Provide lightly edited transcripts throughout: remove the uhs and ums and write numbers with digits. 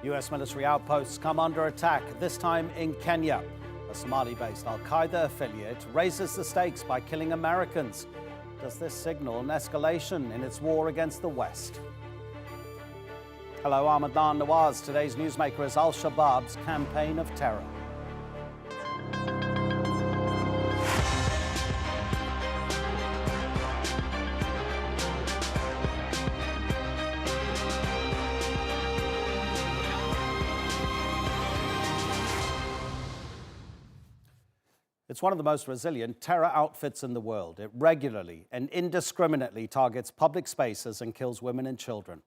US military outposts come under attack, this time in Kenya. A Somali-based Al-Qaeda affiliate raises the stakes by killing Americans. Does this signal an escalation in its war against the West? Hello, I'm Adnan Nawaz. Today's newsmaker is Al-Shabab's campaign of terror. It's one of the most resilient terror outfits in the world. It regularly and indiscriminately targets public spaces and kills women and children.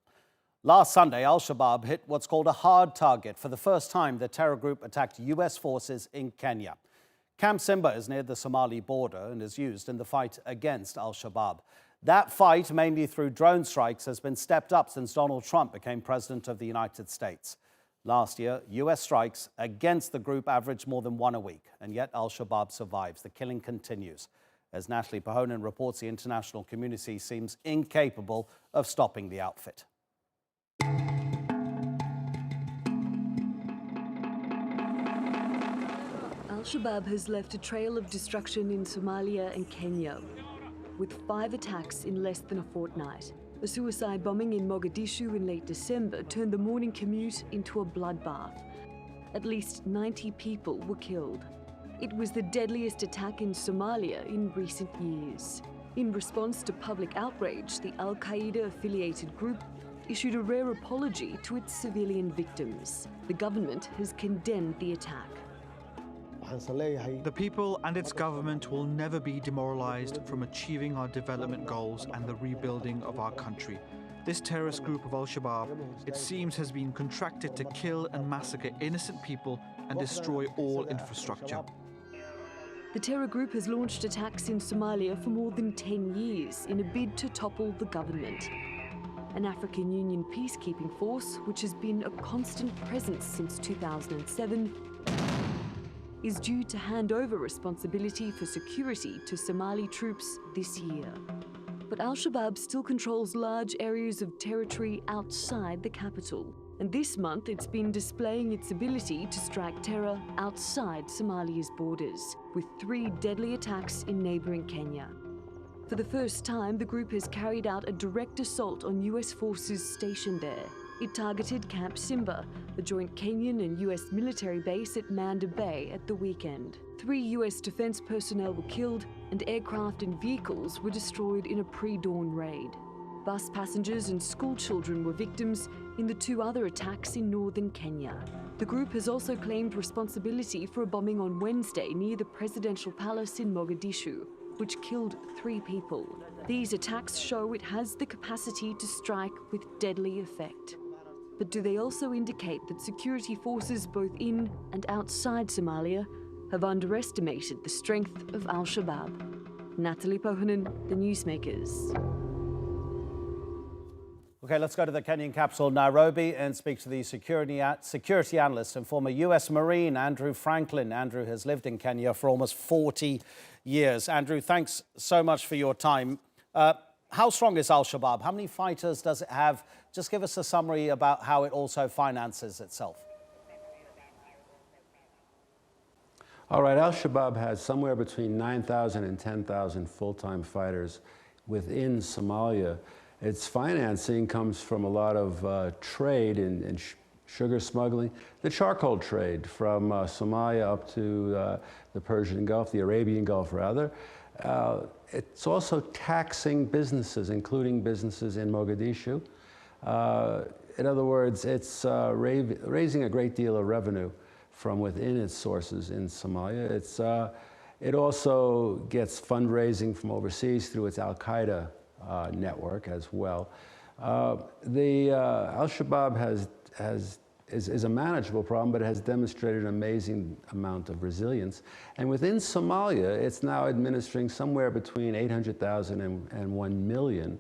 Last Sunday, Al-Shabab hit what's called a hard target. For the first time, the terror group attacked US forces in Kenya. Camp Simba is near the Somali border and is used in the fight against Al-Shabab. That fight, mainly through drone strikes, has been stepped up since Donald Trump became president of the United States. Last year, US strikes against the group averaged more than one a week, and yet Al-Shabab survives. The killing continues. As Natalie Pahonen reports, the international community seems incapable of stopping the outfit. Al-Shabab has left a trail of destruction in Somalia and Kenya, with 5 attacks in less than a fortnight. A suicide bombing in Mogadishu in late December turned the morning commute into a bloodbath. At least 90 people were killed. It was the deadliest attack in Somalia in recent years. In response to public outrage, the Al-Qaeda-affiliated group issued a rare apology to its civilian victims. The government has condemned the attack. The people and its government will never be demoralized from achieving our development goals and the rebuilding of our country. This terrorist group of Al-Shabab, it seems, has been contracted to kill and massacre innocent people and destroy all infrastructure. The terror group has launched attacks in Somalia for more than 10 years in a bid to topple the government. An African Union peacekeeping force, which has been a constant presence since 2007, is due to hand over responsibility for security to Somali troops this year. But Al-Shabab still controls large areas of territory outside the capital. And this month, it's been displaying its ability to strike terror outside Somalia's borders, with 3 deadly attacks in neighboring Kenya. For the first time, the group has carried out a direct assault on US forces stationed there. It targeted Camp Simba, a joint Kenyan and US military base at Manda Bay at the weekend. 3 US defense personnel were killed and aircraft and vehicles were destroyed in a pre-dawn raid. Bus passengers and school children were victims in the 2 other attacks in northern Kenya. The group has also claimed responsibility for a bombing on Wednesday near the presidential palace in Mogadishu, which killed 3 people. These attacks show it has the capacity to strike with deadly effect. But do they also indicate that security forces both in and outside Somalia have underestimated the strength of Al-Shabab? Natalie Pahonen, The Newsmakers. Okay, let's go to the Kenyan capital, Nairobi, and speak to the security analyst and former US Marine, Andrew Franklin. Andrew has lived in Kenya for almost 40 years. Andrew, thanks so much for your time. How strong is Al-Shabab? How many fighters does it have? Just give us a summary about how it also finances itself. All right, Al-Shabab has somewhere between 9,000 and 10,000 full-time fighters within Somalia. Its financing comes from a lot of trade in sugar smuggling, the charcoal trade from Somalia up to the Persian Gulf, the Arabian Gulf rather. It's also taxing businesses, including businesses in Mogadishu. In other words, it's raising a great deal of revenue from within its sources in Somalia. It also gets fundraising from overseas through its Al-Qaeda network as well. Al-Shabab is a manageable problem, but it has demonstrated an amazing amount of resilience. And within Somalia, it's now administering somewhere between 800,000 and 1 million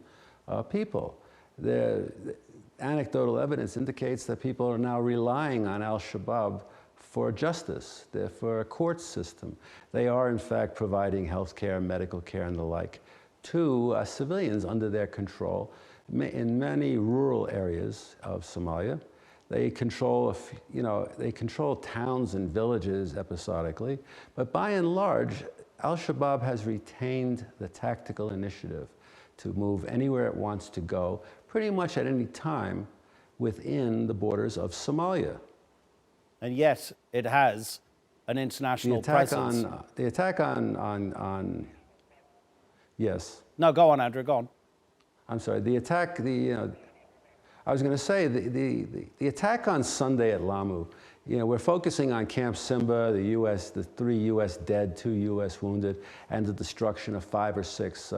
people. The anecdotal evidence indicates that people are now relying on Al-Shabab for justice, for a court system. They are, in fact, providing health care, medical care, and the like to civilians under their control in many rural areas of Somalia. They control, they control towns and villages episodically, but by and large, Al-Shabaab has retained the tactical initiative to move anywhere it wants to go, pretty much at any time within the borders of Somalia. And yet it has an international presence. The attack on yes. No, go on, Andrew, go on. I'm sorry, the attack, I was going to say, the attack on Sunday at Lamu, we're focusing on Camp Simba, the 3 U.S. dead, 2 U.S. wounded, and the destruction of 5 or 6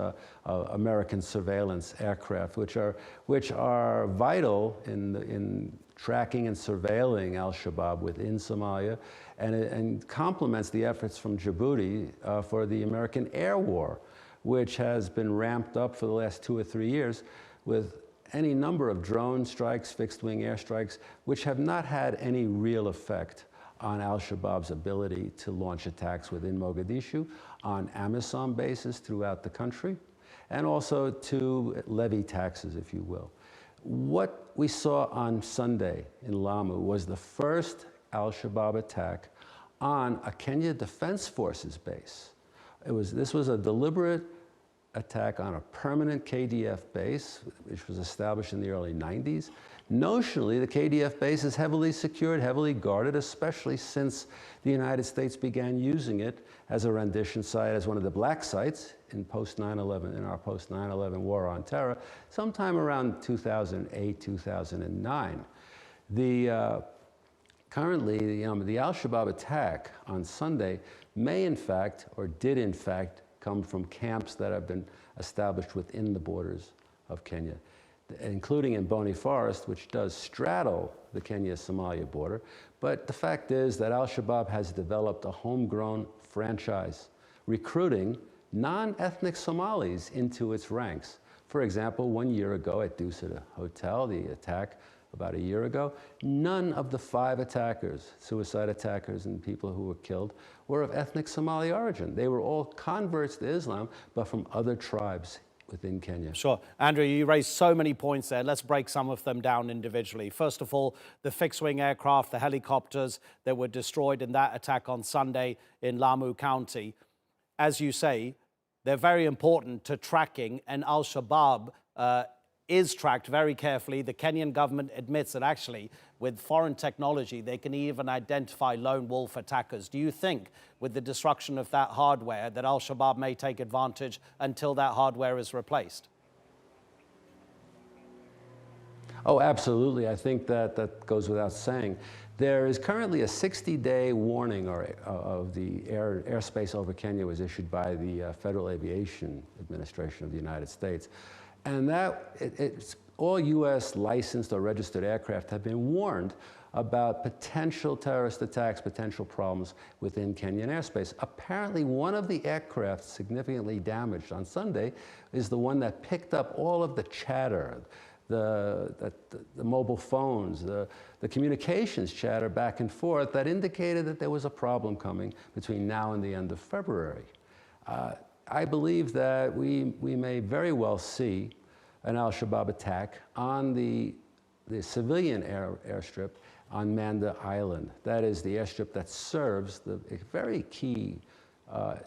American surveillance aircraft, which are vital in tracking and surveilling Al-Shabaab within Somalia, and complements the efforts from Djibouti for the American air war, which has been ramped up for the last 2 or 3 years with any number of drone strikes, fixed-wing airstrikes, which have not had any real effect on Al-Shabaab's ability to launch attacks within Mogadishu, on AMISOM bases throughout the country, and also to levy taxes, if you will. What we saw on Sunday in Lamu was the first Al-Shabaab attack on a Kenya Defense Forces base. This was a deliberate attack on a permanent KDF base, which was established in the early 90s. Notionally, the KDF base is heavily secured, heavily guarded, especially since the United States began using it as a rendition site, as one of the black sites in post-9/11, in our post-9/11 war on terror, sometime around 2008, 2009. Currently, the Al-Shabaab attack on Sunday may in fact, or did in fact, come from camps that have been established within the borders of Kenya, including in Boni Forest, which does straddle the Kenya-Somalia border. But the fact is that Al-Shabaab has developed a homegrown franchise, recruiting non-ethnic Somalis into its ranks. For example, 1 year ago at Dusita Hotel, the attack about a year ago, none of the 5 attackers, suicide attackers and people who were killed, were of ethnic Somali origin. They were all converts to Islam, but from other tribes within Kenya. Sure. Andrew, you raised so many points there. Let's break some of them down individually. First of all, the fixed-wing aircraft, the helicopters that were destroyed in that attack on Sunday in Lamu County. As you say, they're very important to tracking, and Al-Shabaab is tracked very carefully. The Kenyan government admits that actually with foreign technology, they can even identify lone wolf attackers. Do you think with the destruction of that hardware that Al-Shabaab may take advantage until that hardware is replaced? Oh, absolutely. I think that goes without saying. There is currently a 60-day warning of the airspace over Kenya was issued by the Federal Aviation Administration of the United States. And it's all U.S. licensed or registered aircraft have been warned about potential terrorist attacks, potential problems within Kenyan airspace. Apparently, one of the aircraft significantly damaged on Sunday is the one that picked up all of the chatter, the mobile phones, the communications chatter back and forth that indicated that there was a problem coming between now and the end of February. I believe that we may very well see an Al-Shabaab attack on the civilian airstrip on Manda Island. That is the airstrip that serves a very key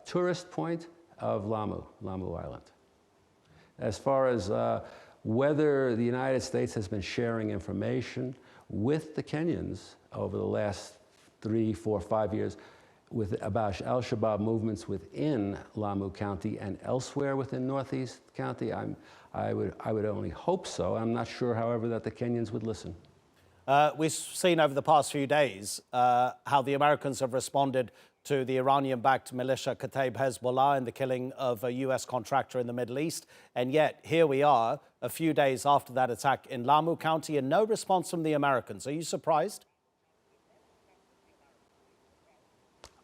tourist point of Lamu Island. As far as whether the United States has been sharing information with the Kenyans over the last 3, 4, 5 years about Al-Shabaab movements within Lamu County and elsewhere within Northeast County, I would only hope so. I'm not sure, however, that the Kenyans would listen. We've seen over the past few days how the Americans have responded to the Iranian-backed militia Kataib Hezbollah and the killing of a U.S. contractor in the Middle East. And yet, here we are, a few days after that attack in Lamu County, and no response from the Americans. Are you surprised?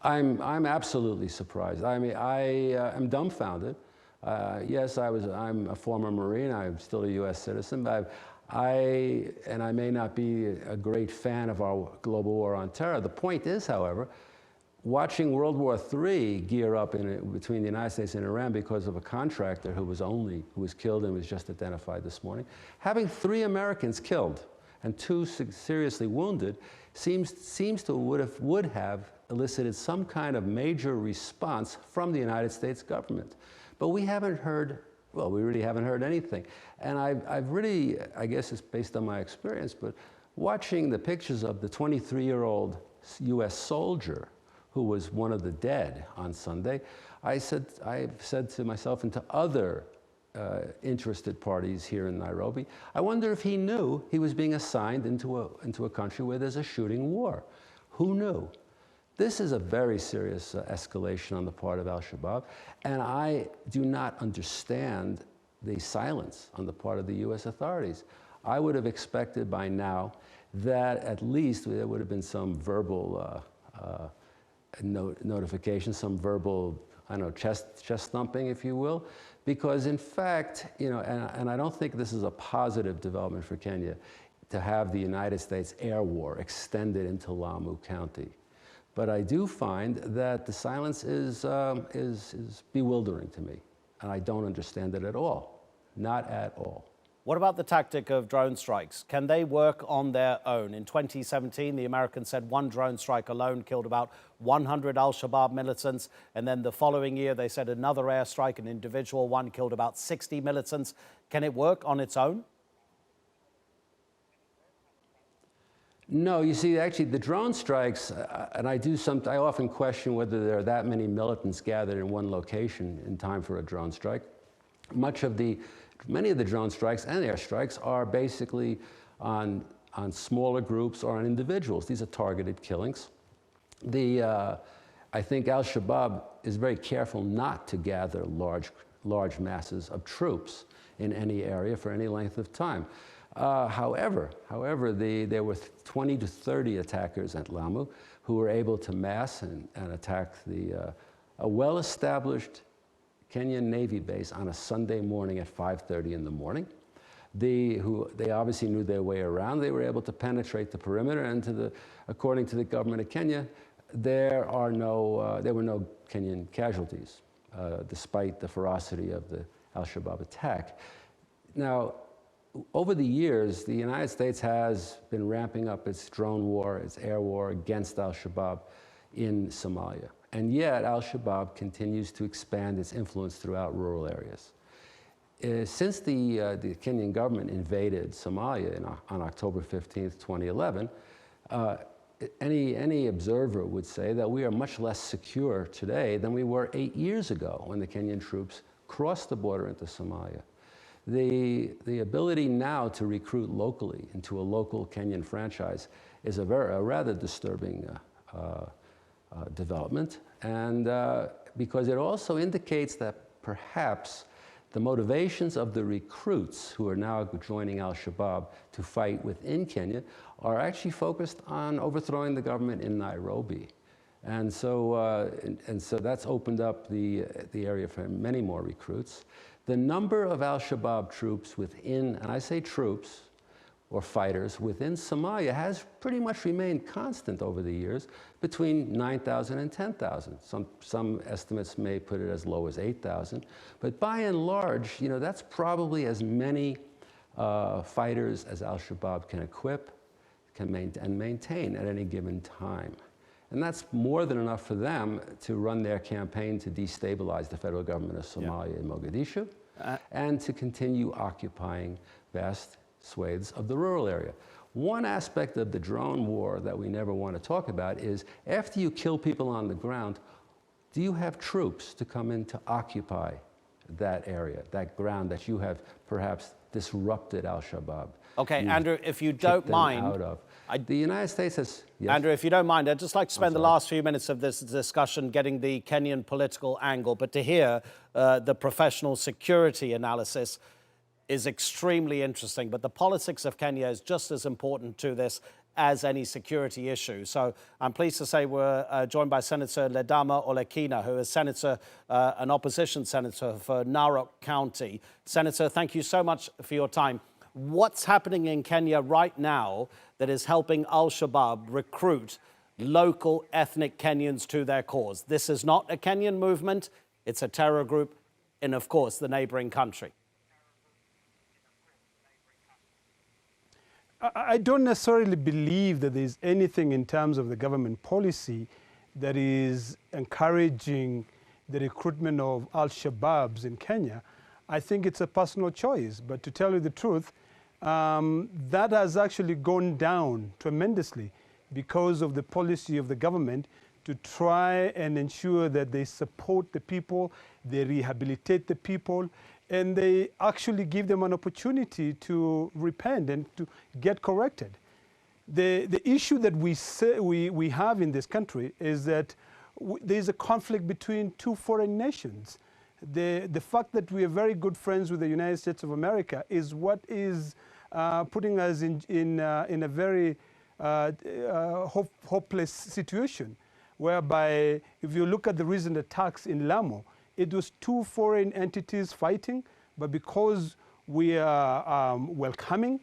I'm absolutely surprised. I mean, I am dumbfounded. Yes, I'm a former Marine. I'm still a U.S. citizen, but I may not be a great fan of our global war on terror. The point is, however, watching World War III gear up between the United States and Iran because of a contractor who was killed and was just identified this morning, having 3 Americans killed and 2 seriously wounded seems to would have elicited some kind of major response from the United States government. But we haven't heard, well, we really haven't heard anything. And I've really, I guess it's based on my experience, but watching the pictures of the 23-year-old US soldier who was one of the dead on Sunday, I've said to myself and to other interested parties here in Nairobi, I wonder if he knew he was being assigned into a country where there's a shooting war. Who knew? This is a very serious escalation on the part of Al-Shabaab, and I do not understand the silence on the part of the US authorities. I would have expected by now that at least there would have been some verbal notification, some verbal, I don't know, chest thumping, if you will, because in fact, you know, and I don't think this is a positive development for Kenya to have the United States air war extended into Lamu County. But I do find that the silence is bewildering to me, and I don't understand it at all, not at all. What about the tactic of drone strikes? Can they work on their own? In 2017, the Americans said one drone strike alone killed about 100 Al-Shabaab militants. And then the following year, they said another airstrike, an individual one, killed about 60 militants. Can it work on its own? No, you see, actually, the drone strikes, and I often question whether there are that many militants gathered in one location in time for a drone strike. Many of the drone strikes and airstrikes are basically on smaller groups or on individuals. These are targeted killings. I think Al-Shabaab is very careful not to gather large masses of troops in any area for any length of time. However, there were 20 to 30 attackers at Lamu who were able to mass and attack a well-established Kenyan Navy base on a Sunday morning at 5:30 in the morning. They obviously knew their way around. They were able to penetrate the perimeter, and according to the government of Kenya, there were no Kenyan casualties, despite the ferocity of the Al-Shabaab attack. Now, over the years, the United States has been ramping up its drone war, its air war against Al-Shabaab in Somalia. And yet, Al-Shabaab continues to expand its influence throughout rural areas. Since the Kenyan government invaded Somalia on October 15th, 2011, any observer would say that we are much less secure today than we were 8 years ago when the Kenyan troops crossed the border into Somalia. The ability now to recruit locally into a local Kenyan franchise is a rather disturbing development, and because it also indicates that perhaps the motivations of the recruits who are now joining Al-Shabaab to fight within Kenya are actually focused on overthrowing the government in Nairobi. And so that's opened up the area for many more recruits. The number of Al-Shabaab troops within, and I say troops, or fighters within Somalia has pretty much remained constant over the years, between 9,000 and 10,000. Some estimates may put it as low as 8,000, but by and large, you know, that's probably as many fighters as Al-Shabaab can equip and maintain at any given time. And that's more than enough for them to run their campaign to destabilize the federal government of Somalia in Mogadishu, and to continue occupying vast swathes of the rural area. One aspect of the drone war that we never want to talk about is, after you kill people on the ground, do you have troops to come in to occupy that area, that ground that you have perhaps disrupted Al-Shabaab? Okay, Andrew, if you don't mind, the United States has... Yes? Andrew, if you don't mind, I'd just like to spend the last few minutes of this discussion getting the Kenyan political angle, but to hear the professional security analysis is extremely interesting. But the politics of Kenya is just as important to this as any security issue. So I'm pleased to say we're joined by Senator Ledama Olekina, who is an opposition senator for Narok County. Senator, thank you so much for your time. What's happening in Kenya right now that is helping Al-Shabaab recruit local ethnic Kenyans to their cause? This is not a Kenyan movement. It's a terror group in, of course, the neighboring country. I don't necessarily believe that there's anything in terms of the government policy that is encouraging the recruitment of Al-Shababs in Kenya. I think it's a personal choice. But to tell you the truth, that has actually gone down tremendously because of the policy of the government to try and ensure that they support the people, they rehabilitate the people, and they actually give them an opportunity to repent and to get corrected. The issue that we have in this country is that there's a conflict between two foreign nations. The fact that we are very good friends with the United States of America is what is putting us in a very hopeless situation, whereby if you look at the recent attacks in Lamu, it was two foreign entities fighting, but because we are welcoming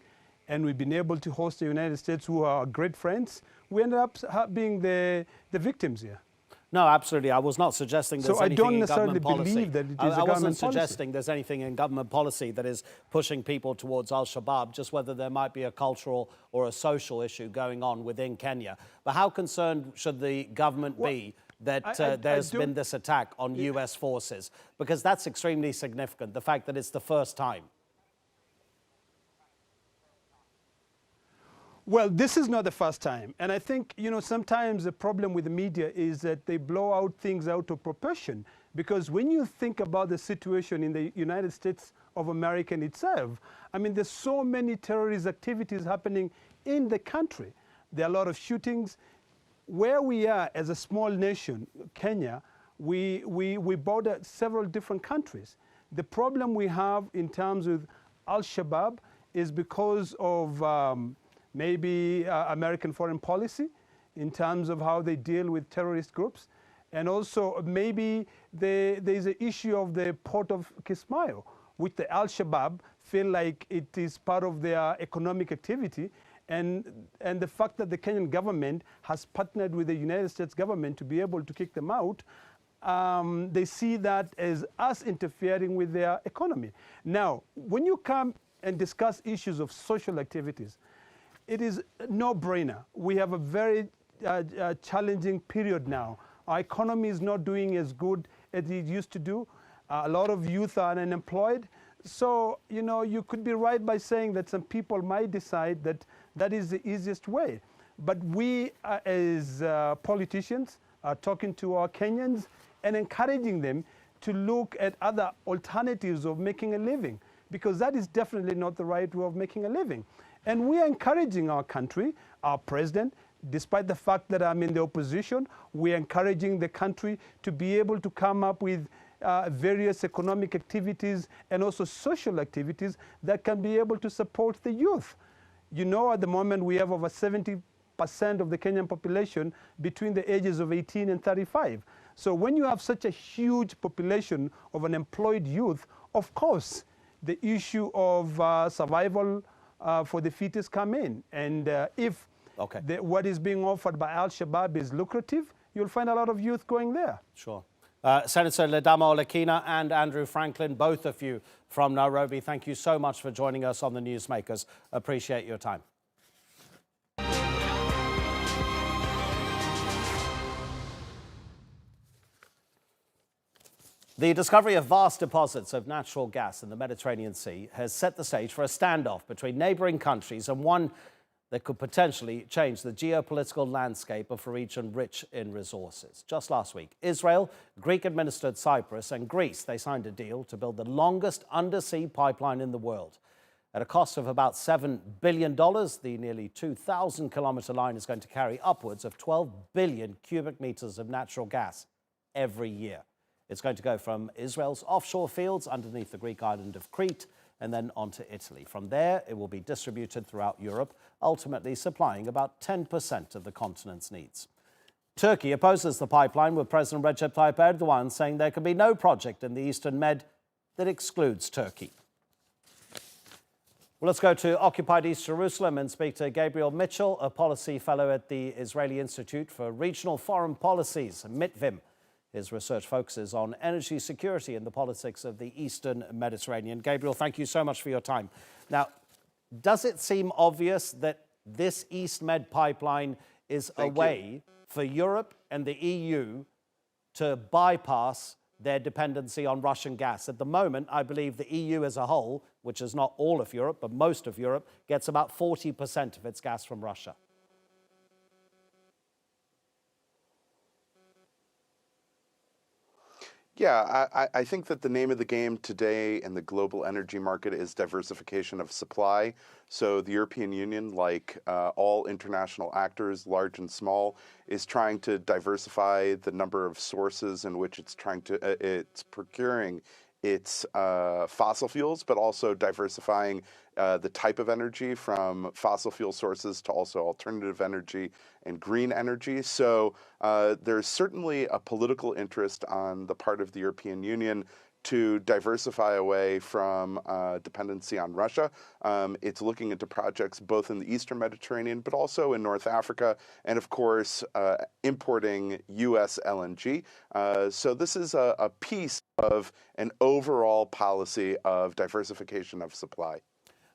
and we've been able to host the United States, who are great friends, we ended up being the victims here. No, absolutely. I was not suggesting there's anything in government policy. So I don't necessarily believe that it is a government policy. I wasn't suggesting there's anything in government policy that is pushing people towards Al-Shabaab, just whether there might be a cultural or a social issue going on within Kenya. But how concerned should the government be that there's been this attack on US forces? Because that's extremely significant, the fact that it's the first time. Well, this is not the first time. And I think, sometimes the problem with the media is that they blow out things out of proportion. Because when you think about the situation in the United States of America in itself, I mean, there's so many terrorist activities happening in the country. There are a lot of shootings. Where we are as a small nation, Kenya, we border several different countries. The problem we have in terms of Al-Shabaab is because of maybe American foreign policy in terms of how they deal with terrorist groups. And also maybe there's an issue of the port of Kismayo, which the Al-Shabaab feel like it is part of their economic activity. And the fact that the Kenyan government has partnered with the United States government to be able to kick them out, they see that as us interfering with their economy. Now, when you come and discuss issues of social activities, it is a no-brainer. We have a very challenging period now. Our economy is not doing as good as it used to do. A lot of youth are unemployed. So, you could be right by saying that some people might decide that that is the easiest way. But we, as politicians, are talking to our Kenyans and encouraging them to look at other alternatives of making a living, because that is definitely not the right way of making a living. And we are encouraging our country, our president, despite the fact that I'm in the opposition, we are encouraging the country to be able to come up with various economic activities and also social activities that can be able to support the youth. At the moment we have over 70% of the Kenyan population between the ages of 18 and 35. So when you have such a huge population of unemployed youth, of course, the issue of survival for the fittest come in. And if what is being offered by Al-Shabaab is lucrative, you'll find a lot of youth going there. Sure. Senator Ledama Olekina and Andrew Franklin, both of you from Nairobi, thank you so much for joining us on the Newsmakers. Appreciate your time. The discovery of vast deposits of natural gas in the Mediterranean Sea has set the stage for a standoff between neighbouring countries, and one that could potentially change the geopolitical landscape of a region rich in resources. Just last week, Israel, Greek-administered Cyprus and Greece, they signed a deal to build the longest undersea pipeline in the world. At a cost of about $7 billion, the nearly 2,000-kilometre line is going to carry upwards of 12 billion cubic metres of natural gas every year. It's going to go from Israel's offshore fields underneath the Greek island of Crete and then on to Italy. From there, it will be distributed throughout Europe, ultimately supplying about 10% of the continent's needs. Turkey opposes the pipeline, with President Recep Tayyip Erdogan saying there can be no project in the Eastern Med that excludes Turkey. Well, let's go to occupied East Jerusalem and speak to Gabriel Mitchell, a policy fellow at the Israeli Institute for Regional Foreign Policies, Mitvim. His research focuses on energy security and the politics of the Eastern Mediterranean. Gabriel, thank you so much for your time. Now, Does it seem obvious that this EastMed pipeline is a way for Europe and the EU to bypass their dependency on Russian gas? At the moment, I believe the EU as a whole, which is not all of Europe, but most of Europe, gets about 40% of its gas from Russia. Yeah, I think that the name of the game today in the global energy market is diversification of supply. So the European Union, like all international actors, large and small, is trying to diversify the number of sources in which it's procuring its fossil fuels, but also diversifying the type of energy from fossil fuel sources to also alternative energy and green energy. So there's certainly a political interest on the part of the European Union to diversify away from dependency on Russia. It's looking into projects both in the Eastern Mediterranean, but also in North Africa, and of course, importing U.S. LNG. So this is a piece of an overall policy of diversification of supply.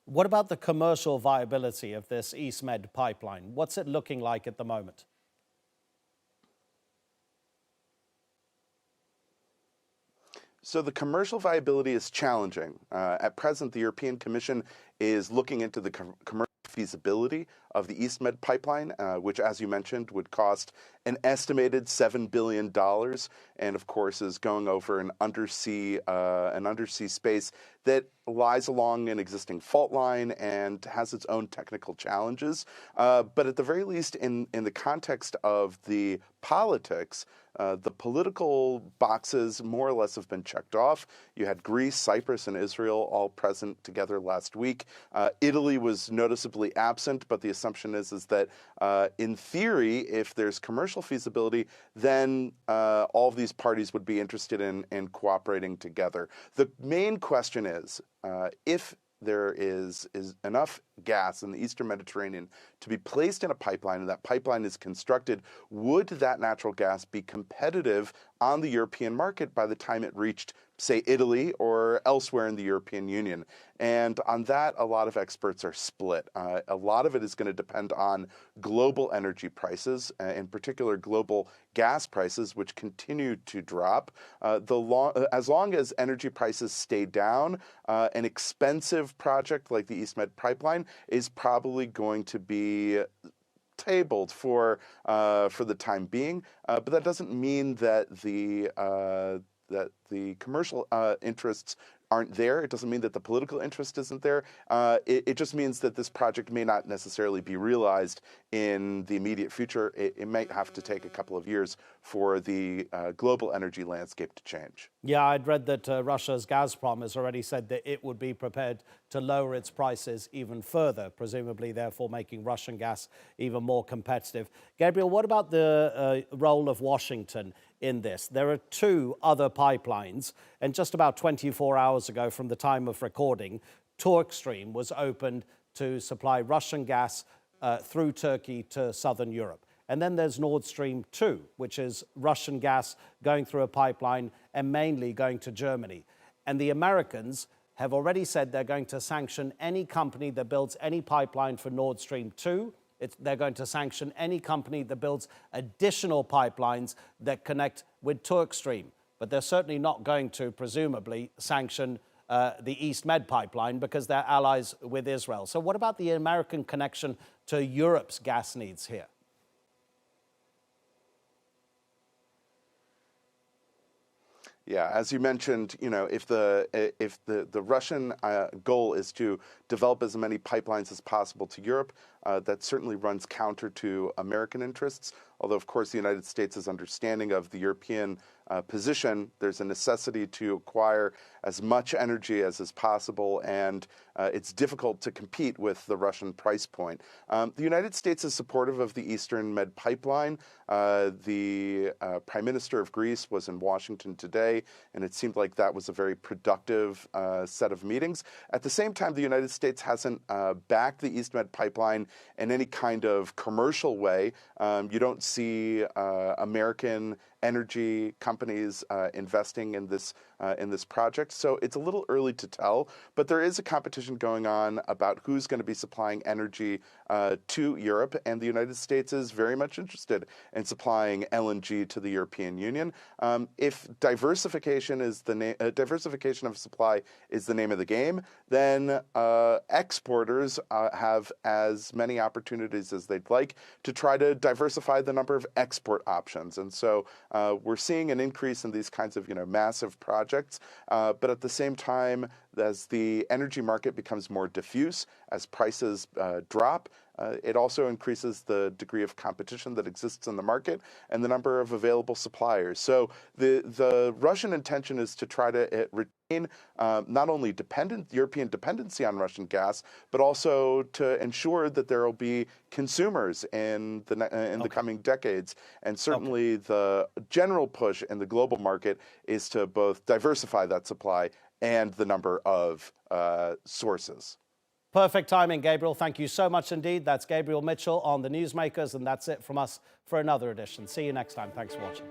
What about the commercial viability of this EastMed pipeline? What's it looking like at the moment? So the commercial viability is challenging. At present, the European Commission is looking into the commercial feasibility of the EastMed pipeline, which, as you mentioned, would cost an estimated $7 billion, and of course is going over an undersea space that lies along an existing fault line and has its own technical challenges. But at the very least, in the context of the politics, the political boxes more or less have been checked off. You had Greece, Cyprus, and Israel all present together last week. Italy was noticeably absent, but the assumption is that in theory, if there's commercial feasibility, then all of these parties would be interested in cooperating together. The main question is, if there is enough gas in the Eastern Mediterranean to be placed in a pipeline, and that pipeline is constructed, would that natural gas be competitive on the European market by the time it reached, say, Italy or elsewhere in the European Union? And on that, a lot of experts are split. A lot of it is going to depend on global energy prices, in particular global gas prices, which continue to drop. As long as energy prices stay down, an expensive project like the EastMed pipeline is probably going to be tabled for the time being. But that doesn't mean that the commercial interests aren't there. It doesn't mean that the political interest isn't there. It just means that this project may not necessarily be realized in the immediate future. It might have to take a couple of years for the global energy landscape to change. Yeah, I'd read that Russia's Gazprom has already said that it would be prepared to lower its prices even further, presumably therefore making Russian gas even more competitive. Gabriel, what about the role of Washington in this? There are two other pipelines, and just about 24 hours ago from the time of recording, TurkStream was opened to supply Russian gas through Turkey to southern Europe. And then there's Nord Stream 2, which is Russian gas going through a pipeline and mainly going to Germany. And the Americans have already said they're going to sanction any company that builds any pipeline for Nord Stream 2. They're going to sanction any company that builds additional pipelines that connect with TurkStream. But they're certainly not going to, presumably, sanction the EastMed pipeline because they're allies with Israel. So what about the American connection to Europe's gas needs here? Yeah, as you mentioned, if the Russian goal is to develop as many pipelines as possible to Europe, that certainly runs counter to American interests. Although, of course, the United States' understanding of the European position, there's a necessity to acquire as much energy as is possible, and it's difficult to compete with the Russian price point. The United States is supportive of the EastMed pipeline. The Prime Minister of Greece was in Washington today, and it seemed like that was a very productive set of meetings. At the same time, the United States hasn't backed the EastMed pipeline in any kind of commercial way. You don't see American energy companies investing in this project. so it's a little early to tell, but there is a competition going on about who's going to be supplying energy to Europe, and the United States is very much interested in supplying LNG to the European Union. If diversification is diversification of supply is the name of the game, then exporters have as many opportunities as they'd like to try to diversify the number of export options. And so we're seeing an increase in these kinds of massive projects, but at the same time, as the energy market becomes more diffuse, as prices drop, it also increases the degree of competition that exists in the market and the number of available suppliers. So the Russian intention is to try to retain not only European dependency on Russian gas, but also to ensure that there will be consumers in the coming decades. And certainly the general push in the global market is to both diversify that supply and the number of sources. Perfect timing, Gabriel. Thank you so much indeed. That's Gabriel Mitchell on The Newsmakers, and that's it from us for another edition. See you next time. Thanks for watching.